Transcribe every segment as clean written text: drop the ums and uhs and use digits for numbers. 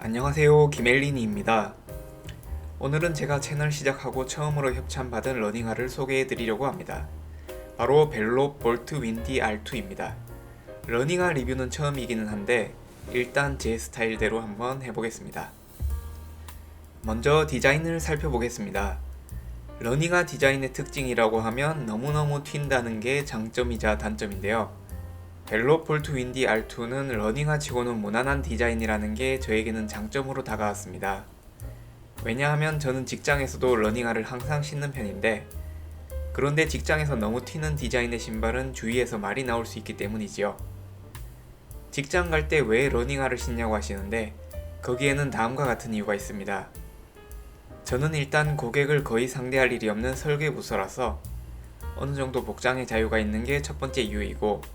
안녕하세요, 김엘린이입니다. 오늘은 제가 채널 시작하고 처음으로 협찬받은 러닝화를 소개해드리려고 합니다. 바로 벨롭 볼트 윈디 R2입니다. 러닝화 리뷰는 처음이기는 한데 일단 제 스타일대로 한번 해보겠습니다. 먼저 디자인을 살펴보겠습니다. 러닝화 디자인의 특징이라고 하면 너무너무 튄다는 게 장점이자 단점인데요. 벨롭 볼트 윈디 R2는 러닝화 치고는 무난한 디자인이라는 게 저에게는 장점으로 다가왔습니다. 왜냐하면 저는 직장에서도 러닝화를 항상 신는 편인데, 그런데 직장에서 너무 튀는 디자인의 신발은 주위에서 말이 나올 수 있기 때문이지요. 직장 갈 때 왜 러닝화를 신냐고 하시는데, 거기에는 다음과 같은 이유가 있습니다. 저는 일단 고객을 거의 상대할 일이 없는 설계부서라서 어느 정도 복장의 자유가 있는 게 첫 번째 이유이고,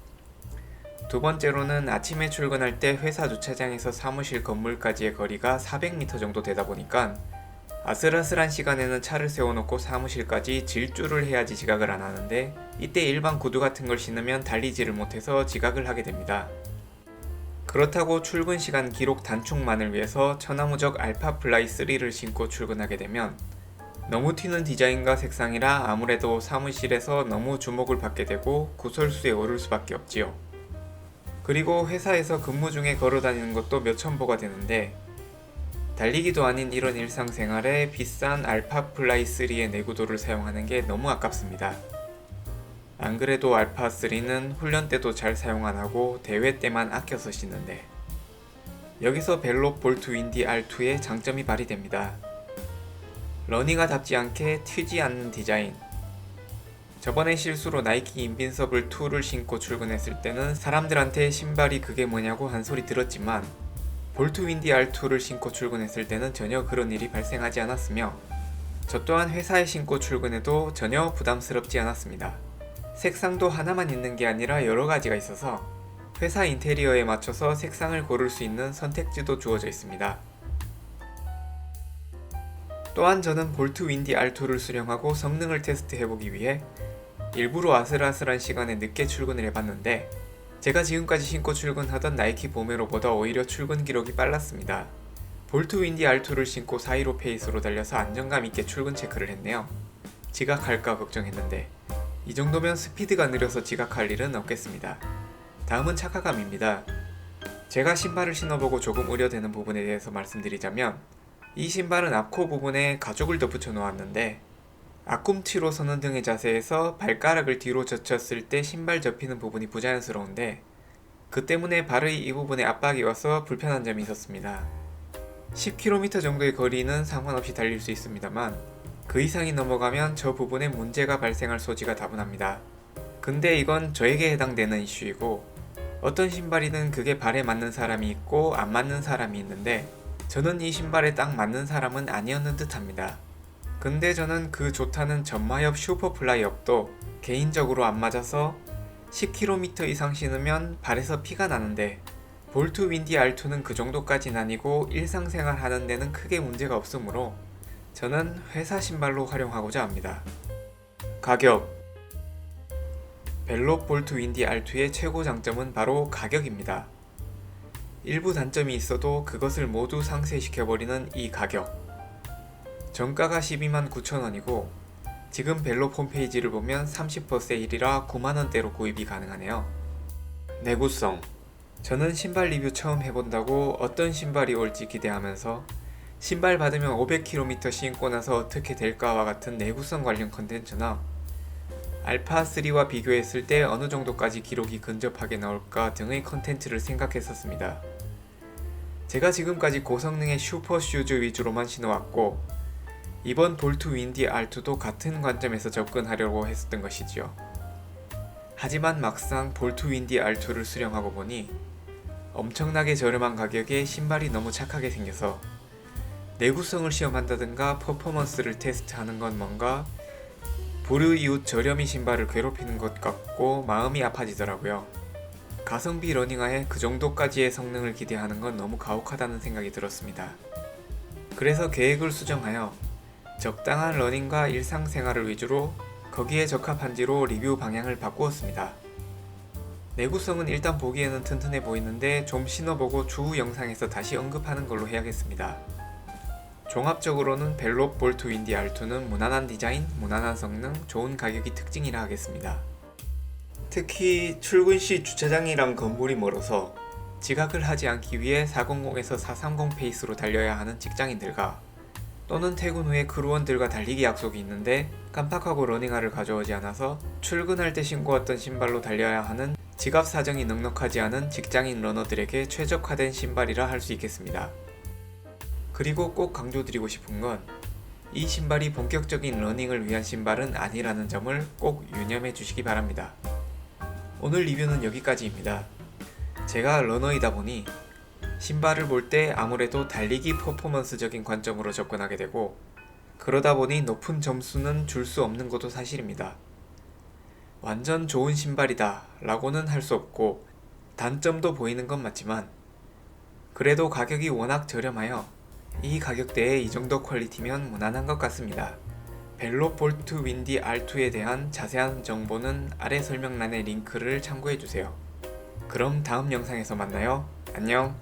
두 번째로는 아침에 출근할 때 회사 주차장에서 사무실 건물까지의 거리가 400m 정도 되다 보니까 아슬아슬한 시간에는 차를 세워놓고 사무실까지 질주를 해야지 지각을 안 하는데, 이때 일반 구두 같은 걸 신으면 달리지를 못해서 지각을 하게 됩니다. 그렇다고 출근 시간 기록 단축만을 위해서 천하무적 알파 플라이 3를 신고 출근하게 되면 너무 튀는 디자인과 색상이라 아무래도 사무실에서 너무 주목을 받게 되고 구설수에 오를 수밖에 없지요. 그리고 회사에서 근무 중에 걸어다니는 것도 몇천 보가 되는데, 달리기도 아닌 이런 일상생활에 비싼 알파 플라이 3의 내구도를 사용하는 게 너무 아깝습니다. 안 그래도 알파 3는 훈련 때도 잘 사용 안 하고 대회 때만 아껴서 신는데, 여기서 벨롭 볼트 윈디 R2의 장점이 발휘됩니다. 러닝화답지 않게 튀지 않는 디자인. 저번에 실수로 나이키 인빈서블 2를 신고 출근했을 때는 사람들한테 신발이 그게 뭐냐고 한 소리 들었지만, 볼트 윈디 R2를 신고 출근했을 때는 전혀 그런 일이 발생하지 않았으며, 저 또한 회사에 신고 출근해도 전혀 부담스럽지 않았습니다. 색상도 하나만 있는 게 아니라 여러 가지가 있어서 회사 인테리어에 맞춰서 색상을 고를 수 있는 선택지도 주어져 있습니다. 또한 저는 볼트 윈디 R2를 수령하고 성능을 테스트해보기 위해 일부러 아슬아슬한 시간에 늦게 출근을 해봤는데, 제가 지금까지 신고 출근하던 나이키 보메로보다 오히려 출근 기록이 빨랐습니다. 볼트 윈디 R2를 신고 415 페이스로 달려서 안정감 있게 출근 체크를 했네요. 지각할까 걱정했는데 이 정도면 스피드가 느려서 지각할 일은 없겠습니다. 다음은 착화감입니다. 제가 신발을 신어보고 조금 우려되는 부분에 대해서 말씀드리자면, 이 신발은 앞코 부분에 가죽을 덧붙여 놓았는데, 앞꿈치로 서는 등의 자세에서 발가락을 뒤로 젖혔을 때 신발 접히는 부분이 부자연스러운데, 그 때문에 발의 이 부분에 압박이 와서 불편한 점이 있었습니다. 10km 정도의 거리는 상관없이 달릴 수 있습니다만 그 이상이 넘어가면 저 부분에 문제가 발생할 소지가 다분합니다. 근데 이건 저에게 해당되는 이슈이고, 어떤 신발이든 그게 발에 맞는 사람이 있고 안 맞는 사람이 있는데, 저는 이 신발에 딱 맞는 사람은 아니었는 듯 합니다. 근데 저는 그 좋다는 전마협 슈퍼플라이업도 개인적으로 안 맞아서 10km 이상 신으면 발에서 피가 나는데, 볼트 윈디 R2는 그 정도까진 아니고 일상생활 하는 데는 크게 문제가 없으므로 저는 회사 신발로 활용하고자 합니다. 가격. 벨롭 볼트 윈디 R2의 최고 장점은 바로 가격입니다. 일부 단점이 있어도 그것을 모두 상쇄시켜버리는 이 가격. 정가가 12만 9천원이고 지금 벨롭 홈페이지를 보면 30% 세일이라 9만원대로 구입이 가능하네요. 내구성. 저는 신발 리뷰 처음 해본다고 어떤 신발이 올지 기대하면서 신발 받으면 500km 신고 나서 어떻게 될까와 같은 내구성 관련 컨텐츠나 알파3와 비교했을 때 어느 정도까지 기록이 근접하게 나올까 등의 컨텐츠를 생각했었습니다. 제가 지금까지 고성능의 슈퍼슈즈 위주로만 신어왔고, 이번 볼트 윈디 R2도 같은 관점에서 접근하려고 했었던 것이지요. 하지만 막상 볼트 윈디 R2를 수령하고 보니 엄청나게 저렴한 가격에 신발이 너무 착하게 생겨서 내구성을 시험한다든가 퍼포먼스를 테스트하는 건 뭔가 불우이웃 저렴이 신발을 괴롭히는 것 같고 마음이 아파지더라고요. 가성비 러닝화에 그 정도까지의 성능을 기대하는 건 너무 가혹하다는 생각이 들었습니다. 그래서 계획을 수정하여 적당한 러닝과 일상생활을 위주로 거기에 적합한지로 리뷰 방향을 바꾸었습니다. 내구성은 일단 보기에는 튼튼해 보이는데 좀 신어보고 추후 영상에서 다시 언급하는 걸로 해야겠습니다. 종합적으로는 벨롭 볼트 윈디 R2는 무난한 디자인, 무난한 성능, 좋은 가격이 특징이라 하겠습니다. 특히 출근 시 주차장이랑 건물이 멀어서 지각을 하지 않기 위해 400에서 430 페이스로 달려야 하는 직장인들과 또는 퇴근 후에 크루원들과 달리기 약속이 있는데 깜빡하고 러닝화를 가져오지 않아서 출근할 때 신고 왔던 신발로 달려야 하는 지갑 사정이 넉넉하지 않은 직장인 러너들에게 최적화된 신발이라 할 수 있겠습니다. 그리고 꼭 강조드리고 싶은 건 이 신발이 본격적인 러닝을 위한 신발은 아니라는 점을 꼭 유념해 주시기 바랍니다. 오늘 리뷰는 여기까지입니다. 제가 러너이다 보니 신발을 볼 때 아무래도 달리기 퍼포먼스적인 관점으로 접근하게 되고 그러다 보니 높은 점수는 줄 수 없는 것도 사실입니다. 완전 좋은 신발이다 라고는 할 수 없고 단점도 보이는 건 맞지만 그래도 가격이 워낙 저렴하여 이 가격대에 이 정도 퀄리티면 무난한 것 같습니다. 벨롭 볼트 윈디 R2에 대한 자세한 정보는 아래 설명란의 링크를 참고해주세요. 그럼 다음 영상에서 만나요. 안녕.